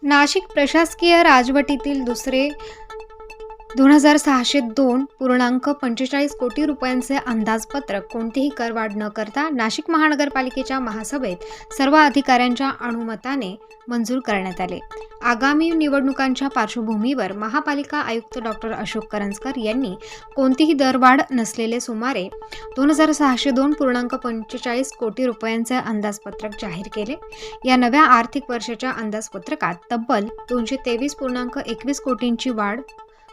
नाशिक प्रशासकीय राजवटीतील दुसरे 2602.45 कोटी रुपयांचे अंदाजपत्रक कोणतीही करवाढ न करता नाशिक महानगरपालिकेच्या महासभेत सर्व अधिकाऱ्यांच्या अनुमताने मंजूर करण्यात आले। आगामी निवडणुकांच्या पार्श्वभूमीवर महापालिका आयुक्त डॉक्टर अशोक करंजकर यांनी कोणतीही दरवाढ नसलेले सुमारे 2602.45 कोटी रुपयांचे अंदाजपत्रक जाहीर केले। या नव्या आर्थिक वर्षाच्या अंदाजपत्रकात तब्बल 223.21 कोटींची वाढ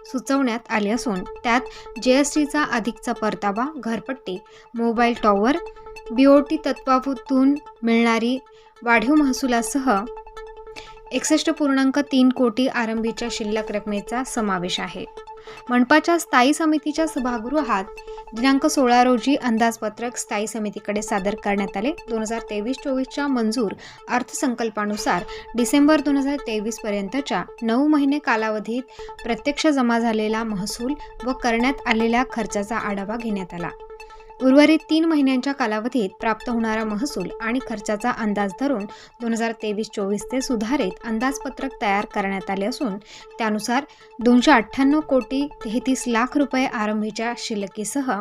सुचवण्यात आली असून त्यात जीएसटीचा अधिकचा परतावा, घरपट्टी, मोबाईल टॉवर, बीओटी तत्वातून मिळणारी वाढीव महसुलासह 61.3 कोटी आरंभीच्या शिल्लक रकमेचा समावेश आहे। मनपाच्या स्थायी समितीच्या सभागृहात दिनांक 16 रोजी अंदाजपत्रक स्थायी समितीकडे सादर करण्यात आले। 2023-24च्या मंजूर अर्थसंकल्पानुसार डिसेंबर 2023 पर्यंतच्या 9 महिने कालावधीत प्रत्यक्ष जमा झालेला महसूल व करण्यात आलेल्या खर्चाचा आढावा घेण्यात आला। उर्वरित 3 महिन्यांच्या कालावधीत प्राप्त होणारा महसूल आणि खर्चाचा अंदाज धरून 2023-24चे सुधारित अंदाजपत्रक तयार करण्यात आले असून त्यानुसार 298 कोटी 33 लाख रुपये आरंभीच्या शिल्लकीसह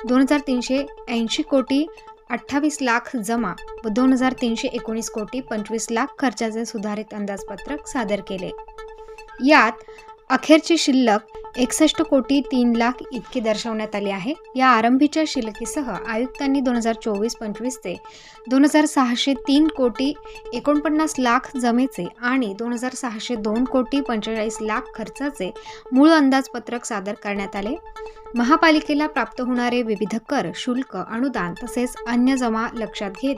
2380 कोटी 28 लाख जमा व 2319 कोटी 25 लाख खर्चाचे सुधारित अंदाजपत्रक सादर केले। यात अखेरची शिल्लक 61 कोटी 3 लाख इतकी दर्शवण्यात आली आहे। या आरंभीच्या शिल्लकीसह आयुक्तांनी 2024-25 चे 2603 कोटी 49 लाख जमेचे आणि 2602 कोटी 45 लाख खर्चाचे मूळ अंदाजपत्रक सादर करण्यात आले। महापालिकेला प्राप्त होणारे विविध कर, शुल्क, अनुदान तसेच अन्य जमा लक्षात घेत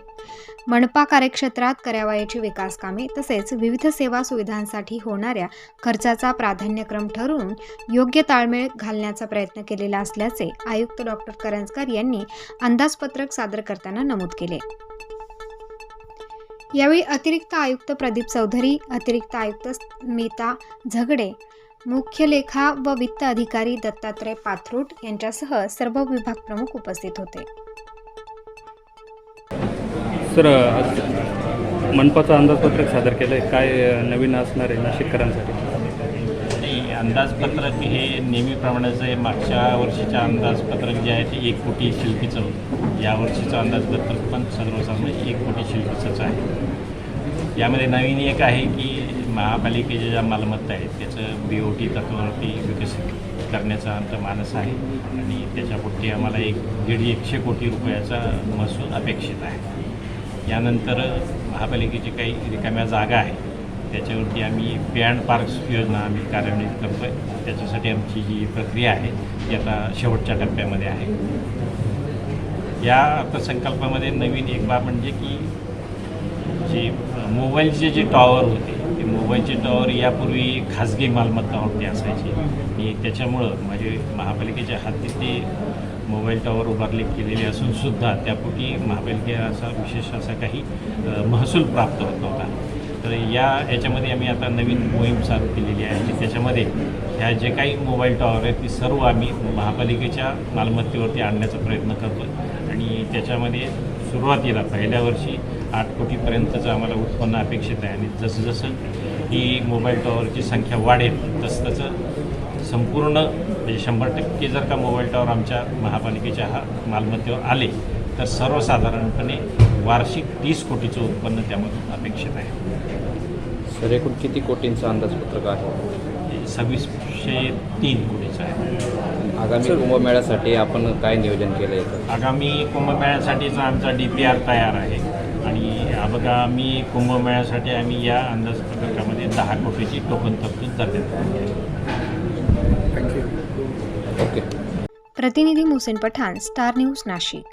मनपा कार्यक्षेत्रात करावयाची विकास कामे तसेच विविध सेवा सुविधांसाठी होणाऱ्या खर्चाचा प्राधान्यक्रम ठरवून योग्य ताळमेळ घालण्याचा प्रयत्न केलेला असल्याचे आयुक्त डॉक्टर करंजकर यांनी अंदाजपत्रक सादर करताना नमूद केले। यावेळी अतिरिक्त आयुक्त प्रदीप चौधरी, अतिरिक्त आयुक्त स्मिता झगडे, मुख्य लेखा व वित्त अधिकारी दत्तात्रय पाथरूट यांच्यासह सर्व विभाग प्रमुख उपस्थित होते। सर, मनपाचं अंदाजपत्रक सादर केलं आहे, काय नवीन असणार आहे नाशिककरांसाठी? अंदाजपत्रक हे नेहमीप्रमाणेच आहे। मागच्या वर्षीचं अंदाजपत्रक जे आहे ते 1 कोटी शिल्लकीचं होतं। यावर्षीचं अंदाजपत्रक पण सर्वसाधारण 1 कोटी शिल्लकीचंच आहे। यामध्ये नवीन एक आहे की महापालिकेच्या ज्या मालमत्ता आहेत त्याचं बीओटी तत्वावरती विकसित करण्याचा आमचा मानस आहे आणि त्याच्यापुढे आम्हाला 150 कोटी रुपयाचा महसूल अपेक्षित आहे। यानंतर महापालिकेची काही रिकाम्या जागा आहे त्याच्यावरती आम्ही पे अँड पार्क्स योजना आम्ही कार्यान्वित करतो आहे। त्याच्यासाठी आमची जी प्रक्रिया आहे ती आता शेवटच्या टप्प्यामध्ये आहे। या अर्थसंकल्पामध्ये नवीन एक बाब म्हणजे की जे मोबाईलचे जे टॉवर होते ते मोबाईलचे टॉवर यापूर्वी खाजगी मालमत्ता होती असायची आणि त्याच्यामुळं म्हणजे महापालिकेच्या हाती ते मोबाईल टॉवर उभारले गेलेले असूनसुद्धा त्यापूर्वी महापालिकेला असा विशेष असा काही महसूल प्राप्त होत नव्हता। तर याच्यामध्ये आम्ही आता नवीन मोहीम चालू केलेली आहे आणि त्याच्यामध्ये ह्या जे काही मोबाईल टॉवर आहेत ती सर्व आम्ही महापालिकेच्या मालमत्तेवरती आणण्याचा प्रयत्न करतो आणि त्याच्यामध्ये सुरुवातीला पहिल्या वर्षी 8 कोटीपर्यंतचं आम्हाला उत्पन्न अपेक्षित आहे आणि जसं जसं ही मोबाईल टॉवरची संख्या वाढेल तसं संपूर्ण म्हणजे 100% जर का मोबाईल टॉवर आमच्या महापालिकेच्या मालमत्तेवर आले तर सर्वसाधारणपणे वार्षिक 30 कोटीचं उत्पन्न त्यामधून अपेक्षित आहे। सर, एकूण किती कोटींचं अंदाजपत्रक आहे? 2603 कोटीचं आहे। आगामी कुंभमेळ्यासाठी आपण काय नियोजन केलं आहे? आगामी कुंभमेळ्यासाठीचा आमचा DPR तयार आहे आणि आगामी कुंभमेळ्यासाठी आम्ही या अंदाजपत्रकामध्ये 10 कोटीची टोकन तरतूद करण्यात आली आहे। ओके। प्रतिनिधी मुहसिन पठाण, स्टार न्यूज, नाशिक।